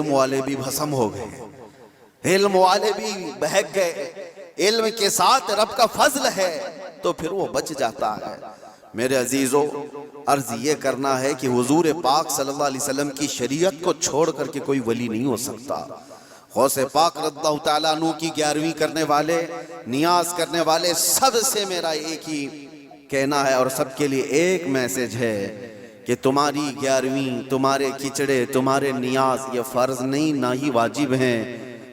علم والے بھی بھسم ہو گئے، علم والے بھی بہک گئے۔ علم کے ساتھ رب کا فضل ہے تو پھر وہ بچ جاتا ہے۔ میرے عزیزو، عرض یہ کرنا ہے کہ حضور پاک صلی اللہ علیہ وسلم کی شریعت کو چھوڑ کر کے کوئی ولی نہیں ہو سکتا۔ غوث پاک رضی اللہ تعالیٰ عنہ کی 11ویں کرنے والے، نیاز کرنے والے، سب سے میرا ایک ہی کہنا ہے اور سب کے لیے ایک میسج ہے کہ تمہاری 11ویں، تمہارے کچڑے، تمہارے نیاز یہ فرض نہیں، نہ ہی واجب ہیں،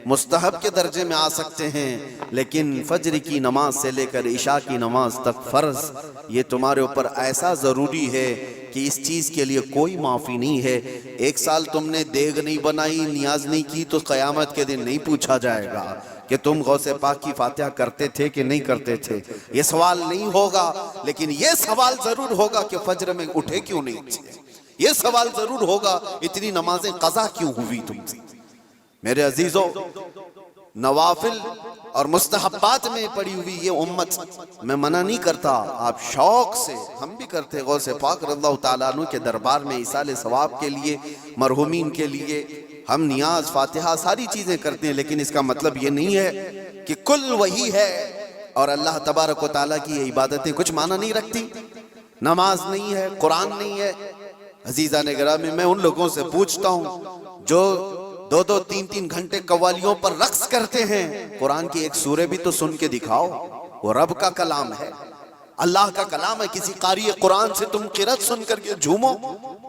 مستحب کے درجے میں آ سکتے ہیں، لیکن فجر کی نماز سے لے کر عشاء کی نماز تک فرض یہ تمہارے اوپر ایسا ضروری ہے کہ اس چیز کے لیے کوئی معافی نہیں ہے۔ 1 سال تم نے دیگ نہیں بنائی، نیاز نہیں کی تو قیامت کے دن نہیں پوچھا جائے گا کہ تم غوث پاک کی فاتحہ کرتے تھے کہ نہیں کرتے تھے، یہ سوال نہیں ہوگا، لیکن یہ سوال ضرور ہوگا کہ فجر میں اٹھے کیوں نہیں تھے، یہ سوال ضرور ہوگا اتنی نمازیں قضا کیوں ہوئی تم سے۔ میرے عزیزو، نوافل اور مستحبات میں پڑی ہوئی یہ امت، میں منع نہیں کرتا، آپ شوق سے، ہم بھی کرتے غوث پاک رضی اللہ تعالیٰ عنہ کے دربار میں ایصال ثواب کے لیے، مرحومین کے لیے ہم نیاز، فاتحہ، ساری چیزیں کرتے ہیں، لیکن اس کا مطلب یہ نہیں ہے کہ کل وہی ہے اور اللہ تبارک و تعالیٰ کی یہ عبادتیں کچھ معنی نہیں رکھتی، نماز نہیں ہے، قرآن نہیں ہے۔ عزیزان گرامی، میں ان لوگوں سے پوچھتا ہوں جو 2-2 3-3 گھنٹے قوالیوں پر رقص کرتے ہیں، قرآن کی ایک سورہ بھی تو سن کے دکھاؤ، وہ رب کا کلام ہے، اللہ کا کلام ہے۔ کسی قاری قرآن سے تم قرأت سن کر کے جھومو،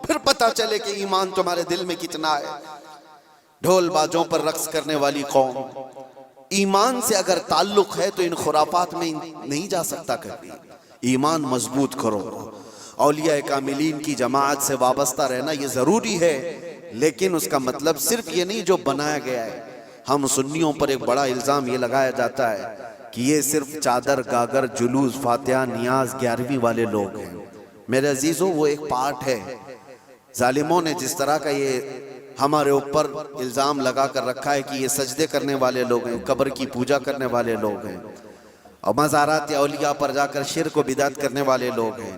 پھر پتہ چلے کہ ایمان تمہارے دل میں کتنا ہے۔ ڈھول بازوں پر رقص کرنے والی قوم، ایمان سے اگر تعلق ہے تو ان خرافات میں نہیں جا سکتا کبھی۔ ایمان مضبوط کرو، اولیاء کاملین کی جماعت سے وابستہ رہنا یہ ضروری ہے، لیکن اس کا مطلب صرف یہ نہیں جو بنایا گیا ہے۔ ہم سنیوں پر ایک بڑا الزام یہ لگایا جاتا ہے کہ یہ صرف چادر، گاگر، جلوس، فاتحہ، نیاز، 11ویں والے لوگ ہیں۔ میرے عزیزو، وہ ایک پارٹ ہے۔ ظالموں نے جس طرح کا یہ ہمارے اوپر الزام لگا کر رکھا ہے کہ یہ سجدے کرنے والے لوگ ہیں، قبر کی پوجا کرنے والے لوگ ہیں، اور مزارات اولیاء پر جا کر شرک و بدعت کرنے والے لوگ ہیں،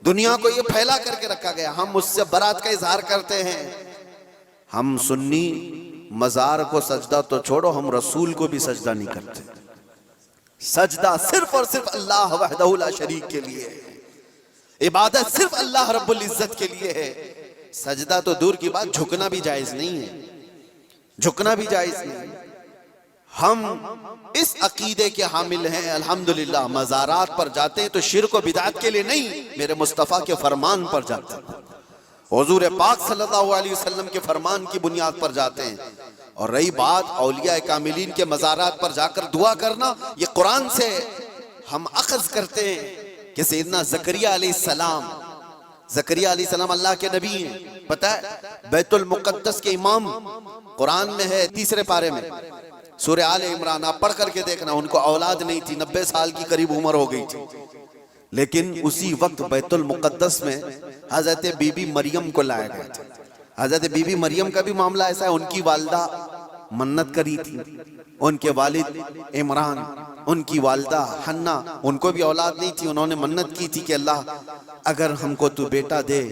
دنیا کو یہ پھیلا کر کے رکھا گیا۔ ہم اس سے برات کا اظہار کرتے ہیں۔ ہم سنی مزار کو سجدہ تو چھوڑو، ہم رسول کو بھی سجدہ نہیں کرتے۔ سجدہ صرف اور صرف اللہ وحدہ لا شریک کے لیے ہے، عبادت صرف اللہ رب العزت کے لیے ہے۔ سجدہ تو دور کی بات، جھکنا بھی جائز نہیں ہے، جھکنا بھی جائز نہیں۔ ہم اس عقیدے کے حامل ہیں، الحمدللہ مزارات پر جاتے ہیں تو شرک و بدعت کے لیے نہیں، میرے مصطفیٰ کے فرمان پر جاتے ہیں، حضور پاک صلی اللہ علیہ وسلم کے فرمان کی بنیاد پر جاتے ہیں۔ اور رہی بات اولیاء کاملین کے مزارات پر جا کر دعا کرنا، یہ قرآن سے ہم اخذ کرتے ہیں کہ سیدنا زکریہ علیہ السلام، زکریہ علیہ السلام اللہ کے نبی ہیں، پتہ ہے بیت المقدس کے امام، قرآن میں ہے 3 پارے میں، سورہ آل عمران، آپ پڑھ کر کے دیکھنا، ان کو اولاد نہیں تھی، 90 سال کی قریب عمر ہو گئی تھی، لیکن اسی وقت بیت المقدس میں حضرت بی بی مریم کو لایا گیا تھا۔ حضرت بی بی مریم کا بھی معاملہ ایسا ہے، ان کی والدہ منت کری تھی، ان کے والد عمران، ان کی والدہ حنہ، ان کو بھی اولاد نہیں تھی، انہوں نے منت کی تھی کہ اللہ اگر ہم کو تو بیٹا دے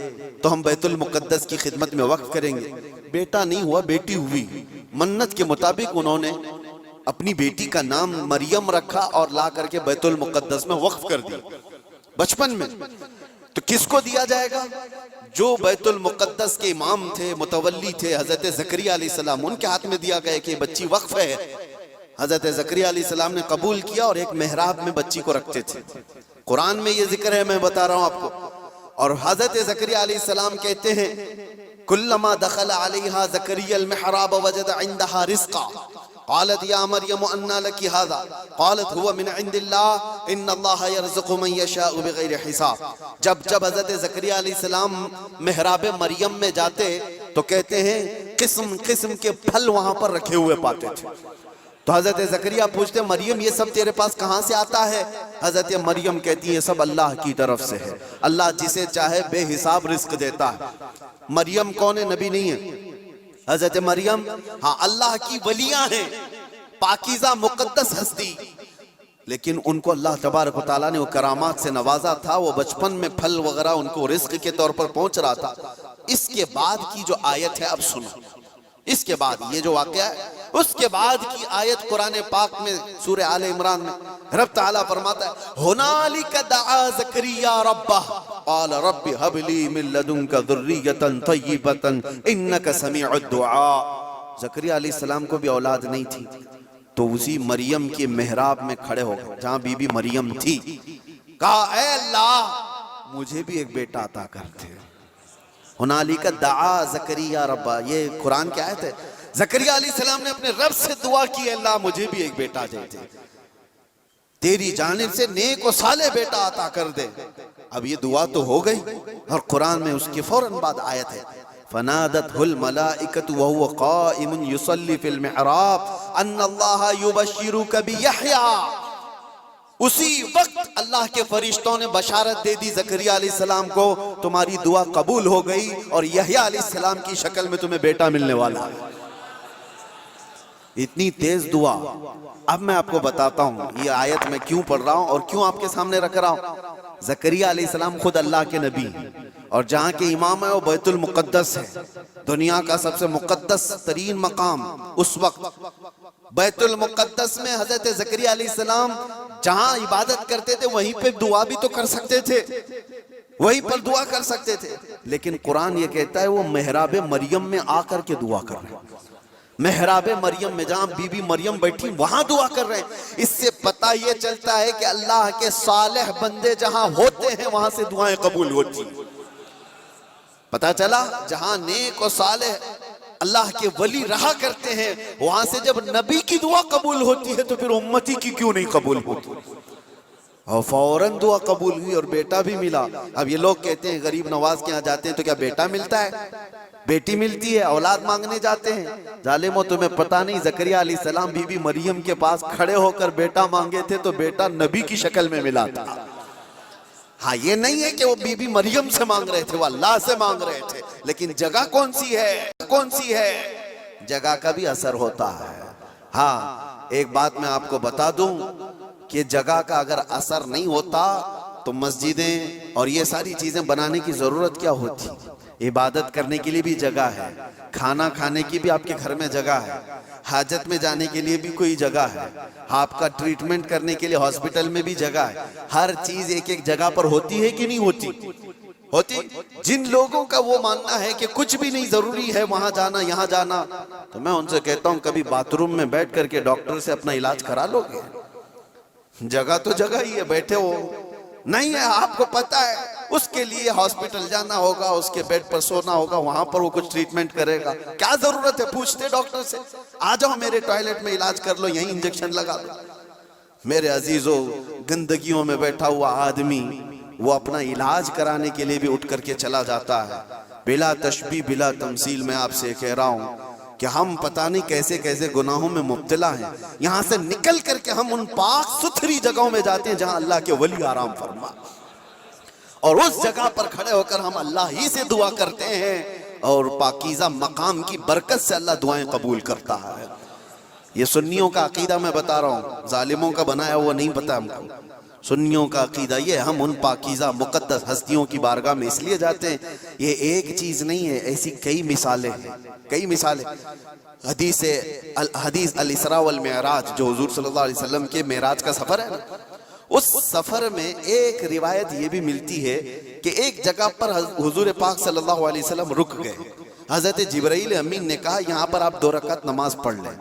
تو ہم بیت المقدس کی خدمت میں وقف کریں گے۔ بیٹا نہیں ہوا، بیٹی ہوئی، منت کے مطابق انہوں نے اپنی بیٹی کا نام مریم رکھا اور لا کر کے بیت المقدس میں وقف کر دیا بچپن میں۔ تو کس کو دیا جائے گا؟ جو بیت المقدس کے امام تھے، متولی تھے، حضرت زکریا علیہ السلام، ان کے ہاتھ میں دیا گیا کہ بچی وقف ہے۔ حضرت زکریا علیہ السلام نے قبول کیا اور ایک محراب میں بچی کو رکھتے تھے۔ قرآن میں یہ ذکر ہے، میں بتا رہا ہوں آپ کو۔ اور حضرت زکریا علیہ السلام کہتے ہیں کلما دخل علیہا زکریا المحراب وجد عندها رزقا قالت یا مریم انا لکی هذا قالت هو من عند اللہ ان اللہ یرزق من یشاء بغیر حساب۔ جب حضرت زکریا علیہ السلام محراب مریم میں جاتے تو کہتے ہیں قسم قسم کے پھل وہاں پر رکھے ہوئے پاتے تھے۔ تو حضرت زکریا پوچھتے مریم یہ سب تیرے پاس کہاں سے آتا ہے؟ حضرت مریم کہتی ہے سب اللہ کی طرف سے ہے، اللہ جسے چاہے بے حساب رزق دیتا ہے۔ مریم کون ہے؟ نبی نہیں ہے حضرت مریم، ہاں اللہ کی ولیاں ہیں، پاکیزہ مقدس ہستی، لیکن ان کو اللہ تبارک و تعالیٰ نے وہ کرامات سے نوازا تھا، وہ بچپن میں پھل وغیرہ ان کو رزق کے طور پر پہنچ رہا تھا۔ اس کے بعد کی جو آیت ہے اب سنو، اس کے بعد یہ جو واقعہ ہے، اس کے بعد کی آیت قرآن پاک میں سورہ آل عمران میں رب تعالیٰ فرماتا ہے ہنالک دعا زکریا ربہ قال رب ہب لی من لدنک ذریۃ طیبۃ انک سمیع الدعاء۔ زکریا علیہ السلام کو بھی اولاد نہیں تھی، تو اسی مریم کے محراب میں کھڑے ہو گئے جہاں بی بی مریم تھی، کہا اے اللہ مجھے بھی ایک بیٹا عطا کرتے ہیں۔ ہنالک دعا زکریا ربہ، یہ قرآن کی آیت ہے۔ زکریا علیہ السلام نے اپنے رب سے دعا کی، اللہ مجھے بھی ایک بیٹا دے دے، تیری جانب سے نیک و صالح بیٹا عطا کر دے۔ اب یہ دعا تو ہو گئی، اور قرآن میں اس کے فوراً بعد آیت ہے فنادته الملائکۃ وهو قائم یصلی فی المحراب ان اللہ یبشرک بیحییٰ۔ اسی وقت اللہ کے فرشتوں نے بشارت دے دی زکریا علیہ السلام کو، تمہاری دعا قبول ہو گئی اور یحییٰ علیہ السلام کی شکل میں تمہیں بیٹا ملنے والا ہے۔ اتنی تیز دعا۔ اب میں آپ کو بتاتا ہوں یہ آیت میں کیوں پڑھ رہا ہوں اور کیوں آپ کے سامنے رکھ رہا ہوں۔ زکریا علیہ السلام خود اللہ کے نبی اور جہاں کے امام ہے وہ بیت المقدس ہے، دنیا کا سب سے مقدس ترین مقام۔ اس وقت بیت المقدس میں حضرت زکریا علیہ السلام جہاں عبادت کرتے تھے وہیں پہ دعا بھی تو کر سکتے تھے، وہیں پر دعا کر سکتے تھے، لیکن قرآن یہ کہتا ہے وہ محراب مریم میں آ کر کے دعا کر رہے ہیں۔ محراب مریم میں جہاں بی بی مریم بیٹھی وہاں دعا کر رہے ہیں۔ اس سے پتہ یہ چلتا ہے کہ اللہ کے صالح بندے جہاں ہوتے ہیں وہاں سے دعائیں قبول ہوتی ہیں۔ پتہ چلا جہاں نیک و صالح اللہ کے ولی رہا کرتے ہیں وہاں سے جب نبی کی دعا قبول ہوتی ہے تو پھر امتی کی کیوں نہیں قبول ہوتی؟ اور فوراً دعا قبول ہوئی اور بیٹا بھی ملا۔ اب یہ لوگ کہتے ہیں غریب نواز کے یہاں جاتے ہیں تو کیا بیٹا ملتا ہے؟ بیٹی ملتی ہے، اولاد مانگنے جاتے ہیں۔ ظالموں تمہیں پتہ نہیں زکریا علیہ السلام بی بی مریم کے پاس کھڑے ہو کر بیٹا مانگے تھے تو بیٹا نبی کی شکل میں ملا تھا۔ ہاں یہ نہیں ہے کہ وہ بی بی مریم سے مانگ رہے تھے، وہ اللہ سے مانگ رہے تھے، لیکن جگہ کون سی ہے؟ کون سی ہے؟ جگہ کا بھی اثر ہوتا ہے۔ ہاں ایک بات میں آپ کو بتا دوں کہ جگہ کا اگر اثر نہیں ہوتا تو مسجدیں اور یہ ساری چیزیں بنانے کی ضرورت کیا ہوتی؟ عبادت کرنے کے لیے بھی جگہ ہے، کھانا کھانے کی بھی آپ کے گھر میں جگہ ہے، حاجت میں جانے کے لیے بھی کوئی جگہ ہے، آپ کا ٹریٹمنٹ کرنے کے لیے ہاسپٹل میں بھی جگہ ہے۔ ہر چیز ایک ایک جگہ پر ہوتی ہے کہ نہیں ہوتی؟ ہوتی۔ جن لوگوں کا وہ ماننا ہے کہ کچھ بھی نہیں ضروری ہے وہاں جانا یہاں جانا، تو میں ان سے کہتا ہوں کبھی باتھ روم میں بیٹھ کر کے ڈاکٹر سے اپنا علاج کرا لو گے؟ جگہ تو جگہ ہی ہے، بیٹھے ہو نہیں ہے، آپ کو پتہ ہے اس کے لیے ہاسپٹل جانا ہوگا، اس کے بیڈ پر سونا ہوگا، وہاں پر وہ کچھ ٹریٹمنٹ کرے گا۔ کیا ضرورت ہے پوچھتے ڈاکٹر سے آ جاؤ میرے ٹوائلٹ میں علاج کر لو، یہیں انجیکشن لگا دو۔ میرے عزیزو گندگیوں میں بیٹھا ہوا آدمی وہ اپنا علاج کرانے کے لیے بھی اٹھ کر کے چلا جاتا ہے۔ بلا تشبیہ بلا تمثیل میں آپ سے کہہ رہا ہوں کہ ہم پتہ نہیں کیسے کیسے گناہوں میں مبتلا ہیں، یہاں سے نکل کر کے ہم ان پاک ستھری جگہوں میں جاتے ہیں جہاں اللہ کے ولی آرام فرما، اور اس جگہ پر کھڑے ہو کر ہم اللہ ہی سے دعا کرتے ہیں، اور پاکیزہ مقام کی برکت سے اللہ دعائیں قبول کرتا ہے۔ یہ سنیوں کا عقیدہ میں بتا رہا ہوں، ظالموں کا بنایا وہ نہیں پتا ہم کو۔ سنیوں کا عقیدہ یہ ہم ان پاکیزہ مقدس ہستیوں کی بارگاہ میں اس لیے جاتے ہیں، یہ ایک چیز نہیں ہے، ایسی کئی مثالیں ہیں، کئی مثالیں۔ حدیث الاسراء والمعراج جو حضور صلی اللہ علیہ وسلم کے معراج کا سفر ہے نا، اس سفر میں ایک روایت یہ بھی ملتی ہے کہ ایک جگہ پر حضور پاک صلی اللہ علیہ وسلم رک گئے۔ حضرت جبرائیل امین نے کہا یہاں پر آپ 2 رکعت نماز پڑھ لیں۔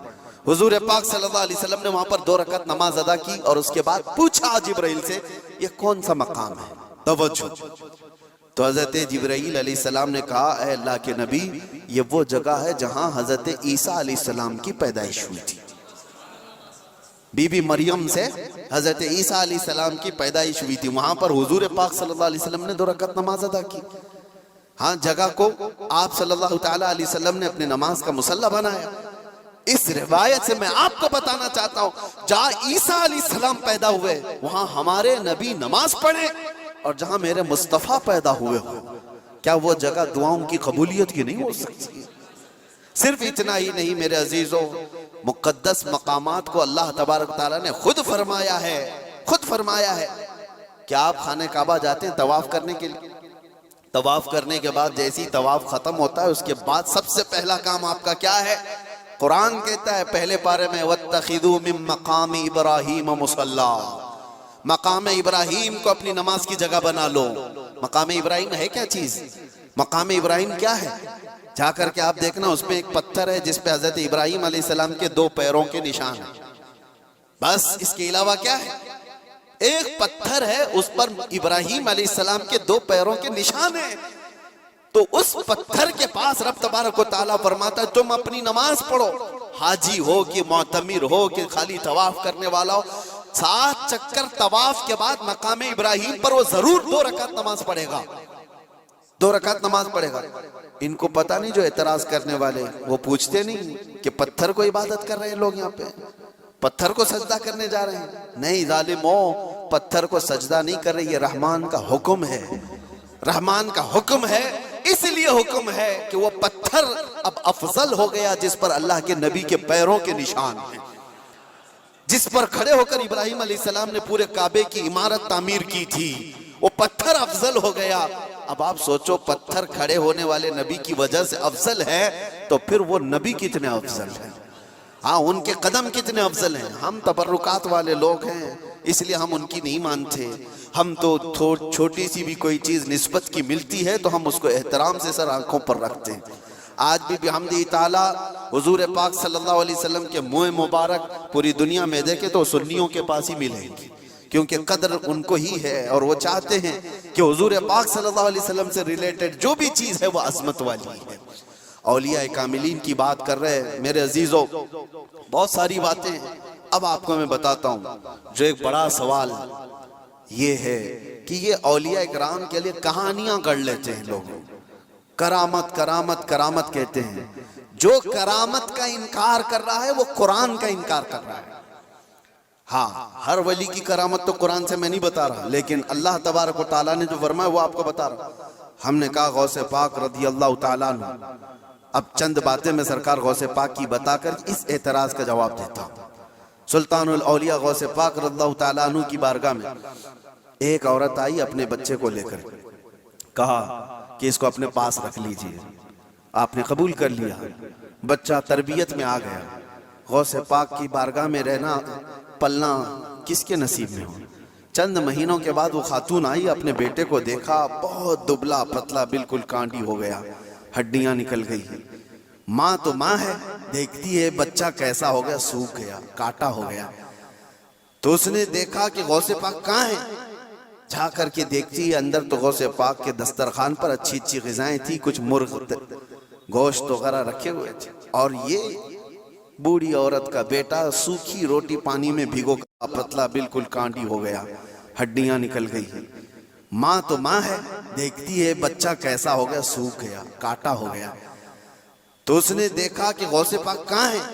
حضور پاک صلی اللہ علیہ وسلم نے وہاں پر 2 رکعت نماز ادا کی اور اس کے بعد پوچھا جبرائیل سے یہ کون سا مقام ہے؟ توجہ۔ تو حضرت جبرائیل علیہ السلام نے کہا اے اللہ کے نبی یہ وہ جگہ ہے جہاں حضرت عیسیٰ علیہ السلام کی پیدائش ہوئی تھی۔ بی بی مریم سے حضرت عیسیٰ علیہ السلام کی پیدائش ہوئی تھی، وہاں پر حضور پاک صلی اللہ علیہ وسلم نے 2 رکعت نماز ادا کی۔ ہاں جگہ کو آپ صلی اللہ تعالیٰ علیہ وسلم نے اپنے نماز کا مصلی بنایا۔ اس روایت سے میں آپ کو بتانا چاہتا ہوں جہاں عیسیٰ علیہ السلام پیدا ہوئے وہاں ہمارے نبی نماز پڑھے، اور جہاں میرے مصطفیٰ پیدا ہوئے ہو کیا وہ جگہ دعاؤں کی قبولیت کی نہیں ہو سکتی؟ صرف اتنا ہی نہیں میرے عزیزوں، مقدس مقامات کو اللہ تبارک تعالیٰ نے خود فرمایا ہے کہ آپ خانہ کعبہ جاتے ہیں طواف کرنے کے لیے، طواف کرنے کے بعد جیسی طواف ختم ہوتا ہے اس کے بعد سب سے پہلا کام آپ کا کیا ہے؟ قرآن کہتا ہے پہلے پارے میں وَاتَّخِذُوا مِن مَقَامِ إِبْرَاهِيمَ مُصَلَّى، مقام ابراہیم کو اپنی نماز کی جگہ بنا لو۔ مقام ابراہیم ہے کیا چیز؟ مقام ابراہیم کیا ہے؟ جا کر کے آپ دیکھنا اس میں ایک پتھر ہے جس پہ حضرت ابراہیم علیہ السلام کے 2 پیروں کے نشان ہیں، بس اس کے علاوہ کیا ہے؟ ایک پتھر ہے اس پر ابراہیم علیہ السلام کے 2 پیروں کے نشان ہیں۔ تو اس پتھر کے پاس رب تبارک و تعالیٰ فرماتا ہے تم اپنی نماز پڑھو، حاجی ہو کہ معتمر ہو کہ خالی طواف کرنے والا ہو، 7 چکر طواف کے بعد مقام ابراہیم پر وہ ضرور 2 رکعت نماز پڑھے گا، 2 رکعت نماز پڑھے گا۔ ان کو پتہ نہیں جو اعتراض کرنے والے وہ پوچھتے نہیں کہ پتھر کو عبادت کر رہے ہیں لوگ، یہاں پہ پتھر کو سجدہ کرنے جا رہے ہیں۔ نہیں ظالموں، پتھر کو سجدہ نہیں کر رہے، یہ رحمان کا حکم ہے، رحمان کا حکم ہے۔ اس لیے حکم ہے کہ وہ پتھر اب افضل ہو گیا جس پر اللہ کے نبی کے پیروں کے نشان ہیں، جس پر کھڑے ہو کر ابراہیم علیہ السلام نے پورے کعبے کی عمارت تعمیر کی تھی، وہ پتھر افضل ہو گیا۔ اب آپ سوچو پتھر کھڑے ہونے والے نبی کی وجہ سے افضل ہے تو پھر وہ نبی کتنے افضل ہیں، ہاں ان کے قدم کتنے افضل ہیں۔ ہم تبرکات والے لوگ ہیں اس لیے ہم ان کی نہیں مانتے، ہم تو چھوٹی سی بھی کوئی چیز نسبت کی ملتی ہے تو ہم اس کو احترام سے سر آنکھوں پر رکھتے ہیں۔ آج بھی بحمدہ تعالیٰ حضور پاک صلی اللہ علیہ وسلم کے منہ مبارک پوری دنیا میں دیکھے تو سنیوں کے پاس ہی ملیں گے، کیونکہ قدر ان کو ہی ہے اور وہ چاہتے ہیں کہ حضور پاک صلی اللہ علیہ وسلم سے ریلیٹڈ جو بھی چیز ہے وہ عظمت والی ہے۔ اولیاء کاملین کی بات کر رہے ہیں میرے عزیزوں، بہت ساری باتیں ہیں، اب آپ کو میں بتاتا ہوں۔ جو ایک بڑا سوال یہ ہے کہ یہ اولیاء کرام کے لیے کہانیاں گڑھ لیتے ہیں لوگ، کرامت کرامت کرامت کہتے ہیں۔ جو کرامت کا انکار کر رہا ہے وہ قرآن کا انکار کر رہا ہے۔ ہاں ہر ولی کی کرامت تو قرآن سے میں نہیں بتا رہا، لیکن اللہ تبارک و تعالیٰ نے جو فرمایا وہ آپ کو بتا رہا۔ ہم نے کہا غوث پاک رضی اللہ تعالیٰ عنہ، اب چند باتیں میں سرکار غوث پاک کی بتا کر اس اعتراض کا جواب دیتا ہوں۔ سلطان الاولیاء غوث پاک رضی اللہ تعالیٰ عنہ کی بارگاہ میں ایک عورت آئی اپنے بچے کو لے کر، کہا کہ اس کو اپنے پاس رکھ لیجئے۔ آپ نے قبول کر لیا، بچہ تربیت میں آ گیا۔ غوث پاک کی بارگاہ میں رہنا پلنا کس کے نصیب میں ہو۔ چند مہینوں کے بعد وہ خاتون آئی، اپنے بیٹے کو دیکھا، بہت دبلا پتلا، بالکل کانٹی ہو گیا، ہڈیاں نکل گئی۔ ماں تو ماں ہے، دیکھتی ہے بچہ کیسا ہو گیا، سوکھ گیا، کاٹا ہو گیا۔ تو اس نے دیکھا کہ غوث پاک کہاں ہیں، جا کر کے دیکھتی ہے اندر تو غوث پاک کے دسترخوان پر اچھی اچھی غذائیں تھی، کچھ مرغ گوشت وغیرہ رکھے ہوئے تھے، اور یہ بوڑھی عورت کا بیٹا سوکھی روٹی پانی میں بھگو کر پتلا، بالکل کانٹی ہو گیا، ہڈیاں نکل گئی۔ ماں تو ماں ہے، دیکھتی ہے بچہ کیسا ہو گیا، سوکھ گیا، کاٹا ہو گیا۔ تو اس نے دیکھا کہ غوث پاک کہاں ہیں،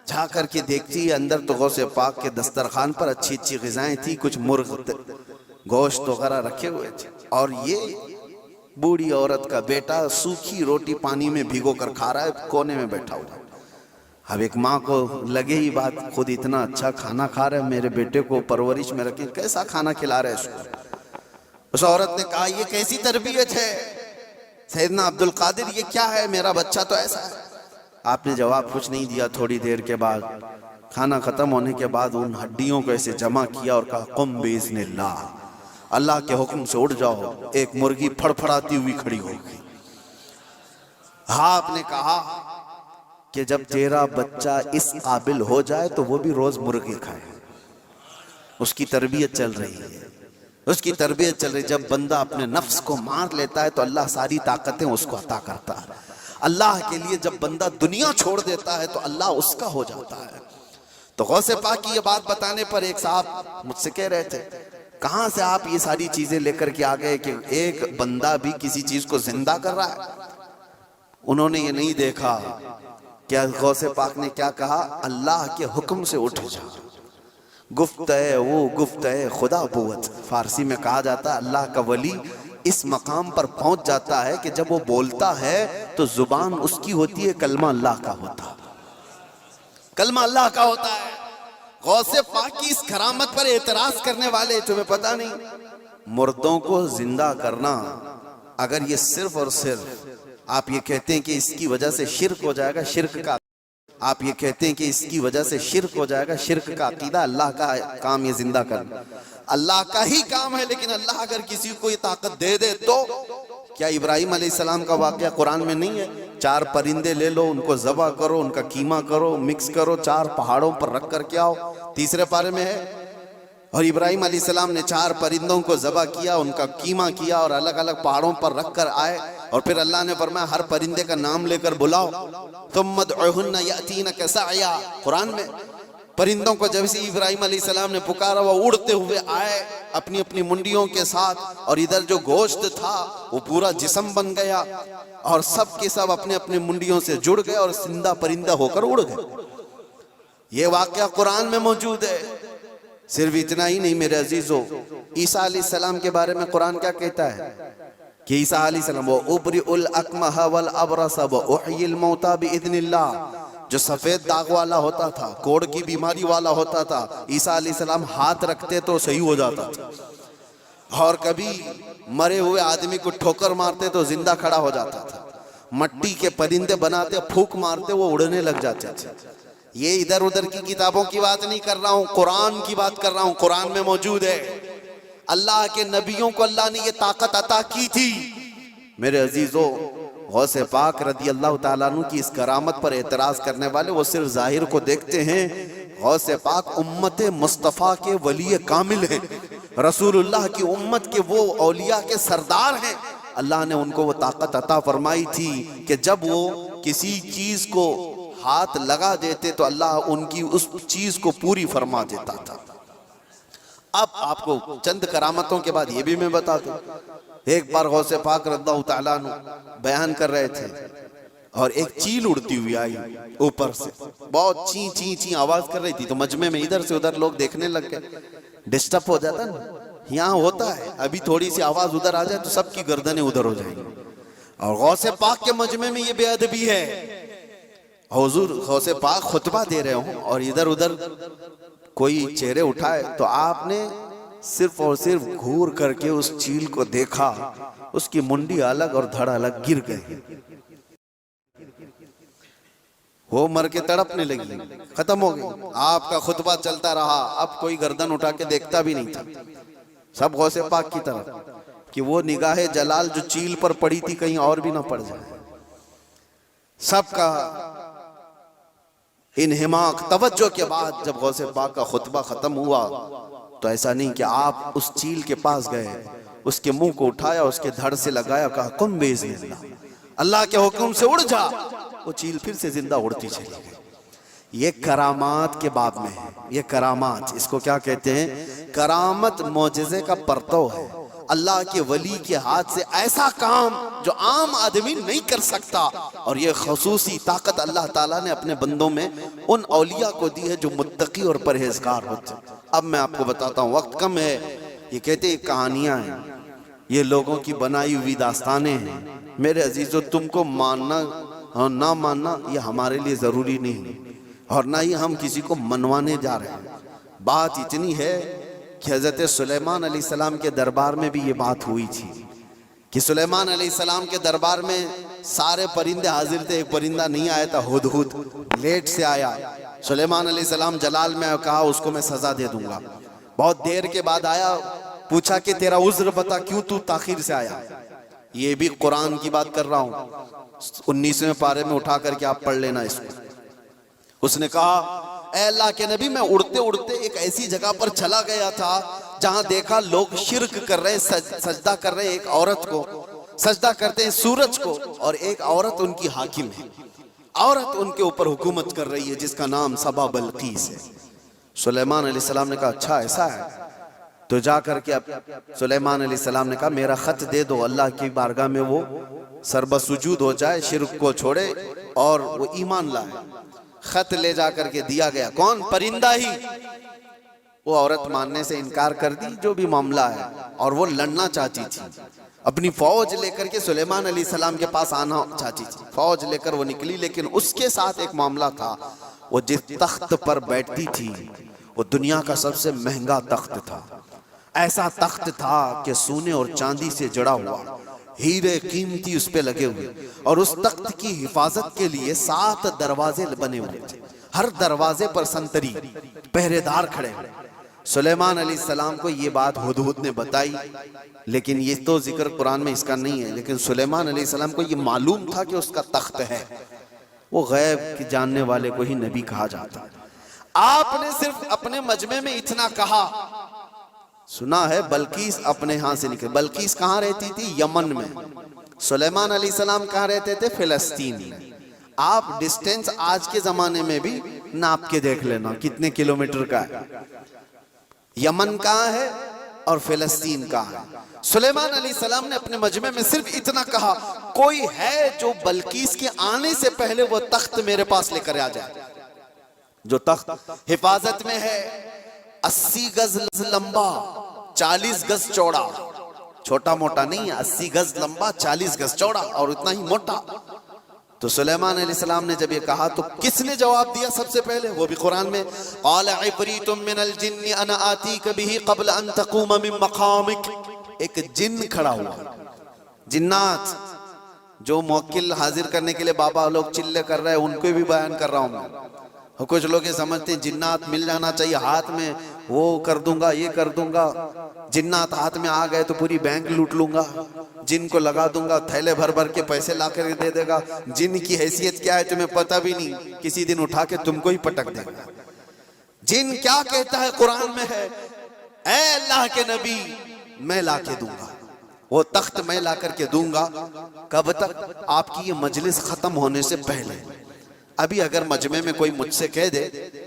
جا کر کے دیکھتی ہے اندر تو غوث پاک کے دسترخوان پر اچھی اچھی غذائیں تھی، کچھ مرغ گوشت وغیرہ رکھے ہوئے تھے، اور یہ بوڑھی عورت کا بیٹا سوکھی روٹی پانی میں بھگو کر کھا رہا ہے، کونے میں بیٹھا ہوا۔ اب ایک ماں کو لگے ہی بات، خود اتنا اچھا کھانا کھا رہے ہیں، میرے بیٹے کو پرورش میں رکھیں، کیسا کھانا کھلا رہے ہیں۔ اس عورت نے کہا یہ کیسی تربیت ہے سیدنا عبد القادر، یہ کیا ہے، میرا بچہ تو ایسا ہے۔ آپ نے جواب کچھ نہیں دیا۔ تھوڑی دیر کے بعد کھانا ختم ہونے کے بعد ان ہڈیوں کو ایسے جمع کیا اور کہا قم باذن اللہ، اللہ کے حکم سے اٹھ جاؤ۔ ایک مرغی پھڑ پھڑاتی ہوئی کھڑی ہو گئی۔ ہاں آپ نے کہا کہ جب تیرا بچہ اس قابل ہو جائے تو وہ بھی روز مرغی کھائے۔ اس کی تربیت چل رہی ہے، اس کی تربیت چل رہی ہے۔ جب بندہ اپنے نفس کو مار لیتا ہے تو اللہ ساری طاقتیں اس کو عطا کرتا ہے۔ اللہ کے لیے جب بندہ دنیا چھوڑ دیتا ہے تو اللہ اس کا ہو جاتا ہے۔ تو غوث پاک کی یہ بات بتانے پر ایک صاحب مجھ سے کہہ رہے تھے کہاں سے آپ یہ ساری چیزیں لے کر کے آ گئے کہ ایک بندہ بھی کسی چیز کو زندہ کر رہا ہے۔ انہوں نے یہ نہیں دیکھا کہ غوث پاک نے کیا کہا، اللہ کے حکم سے اٹھ جا۔ گفت ہے وہ گفت ہے خدا بوت، فارسی میں کہا جاتا ہے اللہ کا ولی اس مقام پر پہنچ جاتا ہے کہ جب وہ بولتا ہے تو زبان اس کی ہوتی ہے، کلمہ اللہ کا ہوتا ہے، کلمہ اللہ کا ہوتا ہے۔ غوث پاک کی اس کرامت پر اعتراض کرنے والے، تمہیں پتہ نہیں مردوں کو زندہ کرنا اگر یہ صرف اور صرف آپ یہ کہتے ہیں کہ اس کی وجہ سے شرک ہو جائے گا، شرک کا آپ یہ کہتے ہیں کہ اس کی وجہ سے شرک ہو جائے گا، شرک کا عقیدہ، اللہ کا کام یہ زندہ کرنا اللہ کا ہی کام ہے، لیکن اللہ اگر کسی کو یہ طاقت دے دے تو کیا ابراہیم علیہ السلام کا واقعہ قرآن میں نہیں ہے؟ 4 پرندے لے لو، ان کو ذبح کرو، ان کا قیمہ کرو، مکس کرو، 4 پہاڑوں پر رکھ کر کے آؤ، 3 پارے میں ہے۔ اور ابراہیم علیہ السلام نے 4 پرندوں کو ذبح کیا، ان کا قیمہ کیا اور الگ الگ پہاڑوں پر رکھ کر آئے، اور پھر اللہ نے فرمایا ہر پرندے کا نام لے کر بلاؤ، ثم ادعوہن یأتینک سعیا۔ قرآن میں پرندوں کو جب سے ابراہیم علیہ السلام نے پکارا وہ اڑتے ہوئے آئے اپنی اپنی منڈیوں کے ساتھ، اور ادھر جو گوشت تھا وہ پورا جسم بن گیا، اور سب کے سب اپنے اپنے منڈیوں سے جڑ گئے اور زندہ پرندہ ہو کر اڑ گئے۔ یہ واقعہ قرآن میں موجود ہے۔ صرف اتنا ہی نہیں میرے عزیزو، عیسیٰ علیہ السلام کے بارے میں قرآن کیا کہتا ہے کہ عیسیٰ علیہ السلام وَأُبْرِئُ الْأَكْمَحَ وَالْأَبْرَصَ وَأُحْيِي الْمَوْتَى بِإِذْنِ اللَّهِ، جو سفید داغ والا ہوتا تھا، کوڑ کی بیماری والا ہوتا تھا، عیسیٰ علیہ السلام ہاتھ رکھتے تو صحیح ہو جاتا تھا، اور کبھی مرے ہوئے آدمی کو ٹھوکر مارتے تو زندہ کھڑا ہو جاتا تھا، مٹی کے پرندے بناتے پھونک مارتے وہ اڑنے لگ جاتے تھے۔ یہ ادھر ادھر کی کتابوں کی بات نہیں کر رہا ہوں، قرآن کی بات کر رہا ہوں، قرآن میں موجود ہے۔ اللہ کے نبیوں کو اللہ نے یہ طاقت عطا کی تھی۔ میرے عزیزو، غوث پاک رضی اللہ تعالیٰ عنہ کی اس کرامت پر اعتراض کرنے والے وہ صرف ظاہر کو دیکھتے ہیں۔ غوث پاک امت مصطفیٰ کے ولی کامل ہیں، رسول اللہ کی امت کے وہ اولیاء کے سردار ہیں۔ اللہ نے ان کو وہ طاقت عطا فرمائی تھی کہ جب وہ کسی چیز کو ہاتھ لگا دیتے تو اللہ ان کی اس چیز کو پوری فرما دیتا تھا۔ اب آپ کو چند کرامتوں کے بعد یہ بھی میں بتا دوں۔ ایک بار غوث پاک رضی اللہ تعالیٰ عنہ بیان کر رہے تھے اور ایک چیل اڑتی ہوئی آئی اوپر سے، بہت چین چین چین آواز کر رہی تھی، تو مجمع میں ادھر سے ادھر لوگ دیکھنے لگ گئے۔ ڈسٹرب ہو جاتا نا، یہاں ہوتا ہے، ابھی تھوڑی سی آواز ادھر آ جائے تو سب کی گردنیں ادھر ہو جائیں گی، اور غوث پاک کے مجمع میں یہ بے ادبی ہے۔ حضور غوث پاک خطبہ دے رہے ہوں اور ادھر ادھر کوئی چہرے اٹھائے تو آپ نے صرف اور صرف گھور کر کے اس چیل کو دیکھا، اس کی منڈی الگ اور دھڑ الگ گر گئے، وہ مر کے تڑپنے لگی، ختم ہو گئی۔ آپ کا خطبہ چلتا رہا، اب کوئی گردن اٹھا کے دیکھتا بھی نہیں تھا، سب غوث پاک کی طرف کہ وہ نگاہ جلال جو چیل پر پڑی تھی کہیں اور بھی نہ پڑ جائے۔ سب کا انہماک توجہ کے بعد جب غوث پاک کا خطبہ ختم ہوا تو ایسا نہیں کہ آپ اس چیل کے پاس گئے، اس کے منہ کو اٹھایا، اس کے دھڑ سے لگایا، کہا قم بِإِذْنِ اللہ، اللہ کے حکم سے اڑ جا۔ وہ چیل پھر سے زندہ اڑتی چلی گئی۔ یہ کرامات کے باب میں ہے، یہ کرامات، اس کو کیا کہتے ہیں؟ کرامت معجزے کا پرتو ہے، اللہ کے ولی کے ہاتھ سے ایسا کام جو عام آدمی نہیں کر سکتا، اور یہ خصوصی طاقت اللہ تعالیٰ نے اپنے بندوں میں ان اولیاء کو دی ہے جو متقی اور پرہیزگار ہوتے ہیں۔ اب میں آپ کو بتاتا ہوں، وقت کم ہے، یہ کہتے ہیں کہانیاں ہیں، یہ لوگوں کی بنائی ہوئی داستانیں ہیں۔ میرے عزیزو، تم کو ماننا اور نہ ماننا یہ ہمارے لیے ضروری نہیں، اور نہ ہی ہم کسی کو منوانے جا رہے ہیں۔ بات اتنی ہے کہ حضرت سلیمان علیہ السلام کے دربار میں بھی یہ بات ہوئی تھی کہ سلیمان علیہ السلام کے دربار میں سارے پرندے حاضر تھے، ایک پرندہ نہیں آیا تھا، ہدہد لیٹ سے آیا۔ سلیمان علیہ السلام جلال میں کہا اس کو میں سزا دے دوں گا۔ بہت دیر کے بعد آیا، پوچھا کہ تیرا عذر بتا، کیوں تو تاخیر سے آیا؟ یہ بھی قرآن کی بات کر رہا ہوں، 19ویں پارے میں اٹھا کر کے آپ پڑھ لینا اس کو۔ اس نے کہا اے اللہ کے نبی، میں اڑتے اڑتے ایک ایسی جگہ پر چلا گیا تھا جہاں دیکھا لوگ شرک کر رہے ہیں، سجدہ کر رہے ہیں ایک عورت کو، سجدہ کرتے ہیں سورج کو، اور ایک عورت ان کی حاکم ہے، عورت ان کے اوپر حکومت کر رہی ہے جس کا نام سبا بلقیس ہے۔ سلیمان علیہ السلام نے کہا اچھا ایسا ہے، تو جا کر کے اب سلیمان علیہ السلام نے کہا میرا خط دے دو، اللہ کی بارگاہ میں وہ سربسجود ہو جائے، شرک کو چھوڑے اور وہ ایمان لائے۔ خط لے جا کر کے دیا گیا، کون؟ پرندہ ہی۔ وہ عورت ماننے سے انکار کر دی، جو بھی معاملہ ہے، اور وہ لڑنا چاہتی تھی، اپنی فوج لے کر کے سلیمان علیہ السلام کے پاس آنا چاہتی تھی، فوج لے کر وہ نکلی، لیکن اس کے ساتھ ایک معاملہ تھا، وہ جس تخت پر بیٹھتی تھی وہ دنیا کا سب سے مہنگا تخت تھا، ایسا تخت تھا کہ سونے اور چاندی سے جڑا ہوا، ہیرے قیمتی اس پہ لگے ہوئے، اور اس تخت کی حفاظت کے لیے 7 دروازے بنے ہوئے تھے، ہر دروازے پر سنتری پہرے دار کھڑے ہوئے۔ سلیمان علیہ السلام کو یہ بات ہدہد نے بتائی، لیکن یہ تو ذکر قرآن میں اس کا نہیں ہے، لیکن سلیمان علیہ السلام کو یہ معلوم تھا کہ اس کا تخت ہے۔ وہ غیب کی جاننے والے کو ہی نبی کہا جاتا ہے۔ آپ نے صرف اپنے مجمع میں اتنا کہا، سنا ہے بلقیس اپنے ہاں سے نکلے۔ بلقیس کہاں رہتی تھی؟ یمن میں۔ سلیمان علیہ السلام کہاں رہتے تھے؟ فلسطین میں۔ آپ ڈسٹینس آج کے زمانے میں بھی ناپ کے دیکھ لینا کتنے کلومیٹر کا ہے، یمن کہاں ہے اور فلسطین کہاں ہے۔ سلیمان علیہ السلام نے اپنے مجمع میں صرف اتنا کہا، کوئی ہے جو بلقیس کے آنے سے پہلے وہ تخت میرے پاس لے کر آ جائے، جو تخت حفاظت میں ہے، 80 گز لمبا 40 گز چوڑا، چھوٹا موٹا نہیں ہے، 80 گز لمبا 40 گز چوڑا اور اتنا ہی موٹا۔ تو سلیمان علیہ السلام نے جب یہ کہا تو کس نے جواب دیا سب سے پہلے؟ وہ بھی قرآن میں، قال عفریت من الجن انا آتیک بہ قبل ان تقوم من مقامک۔ ایک جن کھڑا ہوا، جنات جو موکل حاضر کرنے کے لیے بابا لوگ چلے کر رہے ہیں، ان کو بھی بیان کر رہا ہوں میں۔ کچھ لوگ یہ سمجھتے ہیں جنات مل جانا چاہیے، ہاتھ میں وہ کر دوں گا یہ کر دوں گا، جنات ہاتھ میں آ گئے تو پوری بینک لوٹ لوں گا، جن کو لگا دوں گا تھیلے بھر بھر کے پیسے لا کر دے دے گا۔ جن کی حیثیت کیا ہے تمہیں پتہ بھی نہیں، کسی دن اٹھا کے تم کو ہی پٹک دے گا۔ جن کیا کہتا ہے قرآن میں ہے، اے اللہ کے نبی میں لا کے دوں گا، وہ تخت میں لا کر کے دوں گا۔ کب تک؟ آپ کی یہ مجلس ختم ہونے سے پہلے۔ ابھی اگر مجمع میں کوئی مجھ سے کہہ دے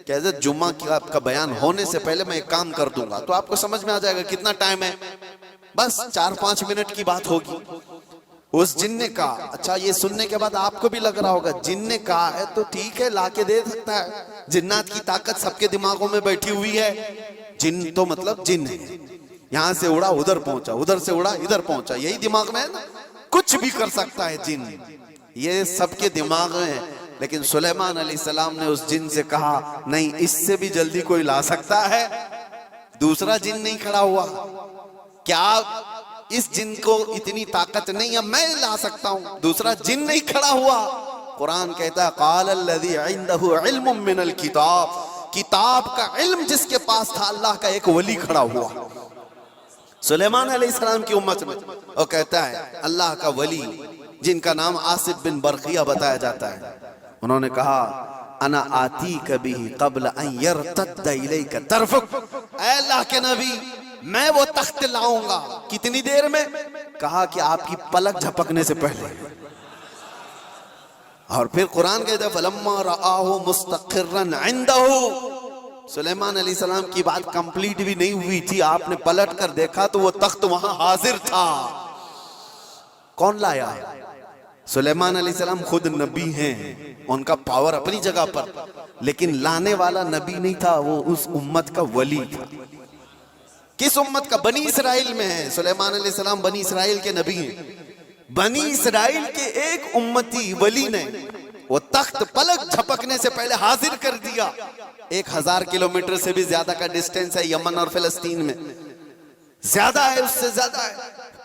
کہ حضرت جمعہ کا بیان ہونے سے پہلے میں ایک کام کر دوں گا، تو آپ کو سمجھ میں آ جائے گا کتنا ٹائم ہے، بس 4-5 منٹ کی بات ہوگی۔ اس جن نے کہا، اچھا یہ سننے کے بعد آپ کو بھی لگ رہا ہوگا جن نے کہا ہے تو ٹھیک ہے لا کے دے سکتا ہے، جنات کی طاقت سب کے دماغوں میں بیٹھی ہوئی ہے، جن تو مطلب جن ہے، یہاں سے اڑا ادھر پہنچا، ادھر سے اڑا ادھر پہنچا، یہی دماغ میں ہے نا، کچھ بھی کر سکتا ہے جن، یہ سب کے دماغ میں ہے۔ لیکن سلیمان علیہ السلام نے اس جن سے کہا نہیں، اس سے بھی جلدی کوئی لا سکتا ہے۔ دوسرا جن نہیں کھڑا ہوا، کیا اس جن کو اتنی طاقت نہیں ہے میں لا سکتا ہوں؟ دوسرا جن نہیں کھڑا ہوا۔ قرآن کہتا ہے قال الذی عنده علم من الکتاب، کتاب کا علم جس کے پاس تھا، اللہ کا ایک ولی کھڑا ہوا سلیمان علیہ السلام کی امت میں، اور کہتا ہے اللہ کا ولی جن کا نام آصف بن برقیہ بتایا جاتا ہے، انہوں نے کہا انا آتیک بہ قبل ان یرتد الیک طرفک، اے اللہ کے نبی میں وہ تخت لاؤں گا، کتنی دیر میں؟ کہا کہ آپ کی پلک جھپکنے سے پہلے۔ اور پھر قرآن کہتا ہے فلما رآہ مستقرا عنده، سلیمان علیہ السلام کی بات کمپلیٹ بھی نہیں ہوئی تھی، آپ نے پلٹ کر دیکھا تو وہ تخت وہاں حاضر تھا۔ کون لایا؟ سلیمان علیہ السلام خود نبی ہیں، ان کا پاور اپنی جگہ پر، لیکن لانے والا نبی نہیں تھا، وہ اس امت کا ولی تھا۔ کس امت کا؟ بنی اسرائیل میں ہے۔ سلیمان علیہ السلام بنی اسرائیل کے نبی ہیں۔ بنی اسرائیل کے ایک امتی ولی نے وہ تخت پلک جھپکنے سے پہلے حاضر کر دیا۔ 1000 کلومیٹر سے بھی زیادہ کا ڈسٹینس ہے یمن اور فلسطین میں، زیادہ ہے، اس سے زیادہ ہے،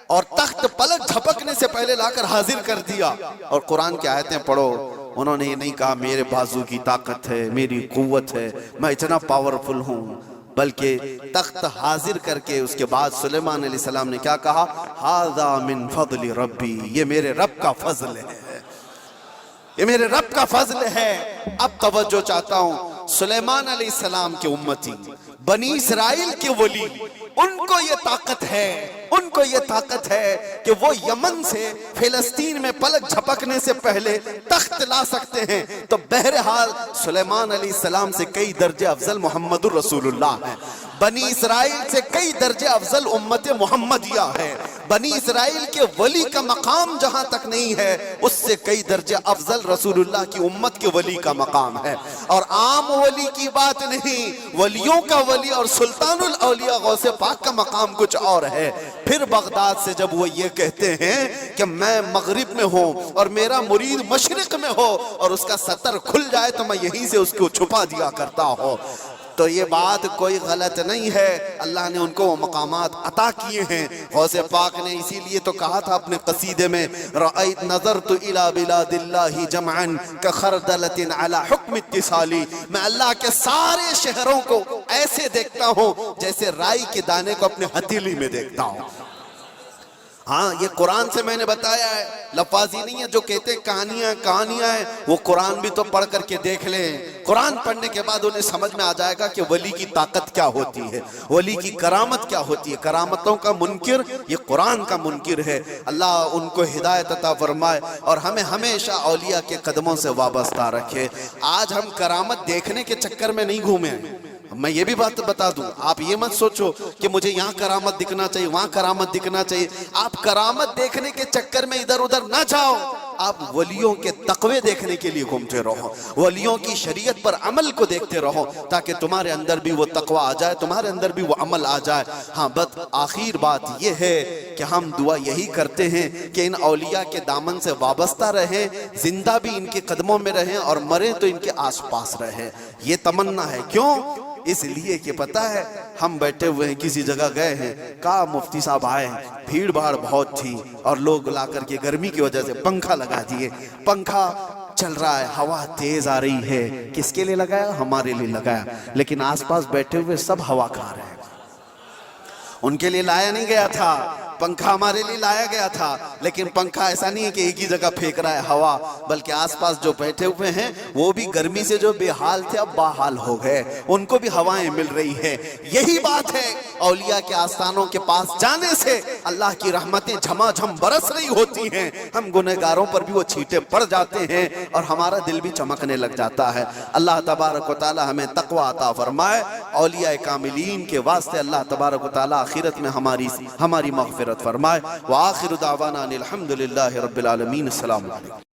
اور تخت پلک جھپکنے سے پہلے لا کر حاضر کر دیا۔ اور قرآن کی آیتیں پڑھو، انہوں نے یہ نہیں کہا میرے بازو کی طاقت ہے، میری قوت ہے، میں اتنا پاورفل ہوں، بلکہ تخت حاضر کر کے اس کے بعد سلیمان علیہ السلام نے کیا کہا؟ ھذا من فضل ربی، یہ میرے رب کا فضل ہے، یہ میرے رب کا فضل ہے۔ اب توجہ چاہتا ہوں، سلیمان علیہ السلام کے امتی، بنی اسرائیل کے ولی، ان کو یہ طاقت ہے، ان کو یہ طاقت ہے کہ وہ یمن سے فلسطین میں پلک جھپکنے سے پہلے تخت لا سکتے ہیں۔ تو بہرحال سلیمان علیہ السلام سے کئی درجے افضل محمد الرسول اللہ ہے، بنی اسرائیل سے کئی درجے افضل امت محمدیہ ہے، بنی اسرائیل کے ولی کا مقام جہاں تک نہیں ہے، اس سے کئی درجے افضل رسول اللہ کی امت کے ولی کا مقام ہے۔ اور عام ولی کی بات نہیں، ولیوں کا ولی اور سلطان الاولیاء غوث پاک کا مقام کچھ اور ہے۔ پھر بغداد سے جب وہ یہ کہتے ہیں کہ میں مغرب میں ہوں اور میرا مرید مشرق میں ہو اور اس کا ستر کھل جائے تو میں یہیں سے اس کو چھپا دیا کرتا ہوں، تو یہ بات کوئی غلط نہیں ہے، اللہ نے ان کو وہ مقامات عطا کیے ہیں۔ غوث پاک نے اسی لیے تو کہا تھا اپنے قصیدے میں رأیت نظرت الی بلاد اللہ جمعا کخردلۃ علی حکم اتصالی، میں اللہ کے سارے شہروں کو ایسے دیکھتا ہوں جیسے رائی کے دانے کو اپنے ہتھیلی میں دیکھتا ہوں۔ ہاں یہ قرآن سے میں نے بتایا ہے، لفاظی نہیں ہے جو کہتے کہانیاں ہیں، وہ قرآن بھی تو پڑھ کر کے دیکھ لیں۔ قرآن پڑھنے کے بعد انہیں سمجھ میں آ جائے گا کہ ولی کی طاقت کیا ہوتی ہے، ولی کی کرامت کیا ہوتی ہے۔ کرامتوں کا منکر یہ قرآن کا منکر ہے۔ اللہ ان کو ہدایت عطا فرمائے اور ہمیں ہمیشہ اولیاء کے قدموں سے وابستہ رکھے۔ آج ہم کرامت دیکھنے کے چکر میں نہیں گھومیں۔ میں یہ بھی بات بتا دوں، آپ یہ مت سوچو کہ مجھے یہاں کرامت دکھنا چاہیے وہاں کرامت دکھنا چاہیے۔ آپ کرامت دیکھنے کے چکر میں ادھر ادھر نہ جاؤ، آپ ولیوں کے تقوی دیکھنے کے لیے گھومتے رہو، ولیوں کی شریعت پر عمل کو دیکھتے رہو، تاکہ تمہارے اندر بھی وہ تقوی آ جائے، تمہارے اندر بھی وہ عمل آ جائے۔ ہاں بس آخر بات یہ ہے کہ ہم دعا یہی کرتے ہیں کہ ان اولیاء کے دامن سے وابستہ رہیں، زندہ بھی ان کے قدموں میں رہیں اور مریں تو ان کے آس پاس رہیں۔ یہ تمنا ہے۔ کیوں؟ اس لیے کہ پتہ ہے ہم بیٹھے ہوئے ہیں، کسی جگہ گئے ہیں، کہا مفتی صاحب آئے ہیں، بھیڑ بھاڑ بہت تھی اور لوگ لا کر کے گرمی کی وجہ سے پنکھا لگا دیے، پنکھا چل رہا ہے، ہوا تیز آ رہی ہے۔ کس کے لیے لگایا؟ ہمارے لیے لگایا، لیکن آس پاس بیٹھے ہوئے سب ہوا کھا رہے ہیں۔ ان کے لیے لایا نہیں گیا تھا پنکھا، ہمارے لیے لایا گیا تھا، لیکن پنکھا ایسا نہیں ہے کہ ایک ہی جگہ پھینک رہا ہے ہوا، بلکہ آس پاس جو بیٹھے ہوئے ہیں وہ بھی گرمی سے جو بے حال تھے اب باحال ہو گئے، ان کو بھی ہوائیں مل رہی ہیں۔ یہی بات ہے، اولیاء کے آستانوں کے پاس جانے سے اللہ کی رحمتیں جھما جھم برس رہی ہوتی ہیں، ہم گنہگاروں پر بھی وہ چھینٹے پڑ جاتے ہیں اور ہمارا دل بھی چمکنے لگ جاتا ہے۔ اللہ تبارک و تعالی ہمیں تقوی عطا فرمائے۔ اولیاء کاملین کے واسطے اللہ تبارک و تعالی آخرت میں ہماری مغفرت فرمائے۔ وآخر دعوانا الحمدللہ رب العالمین۔ السلام علیکم۔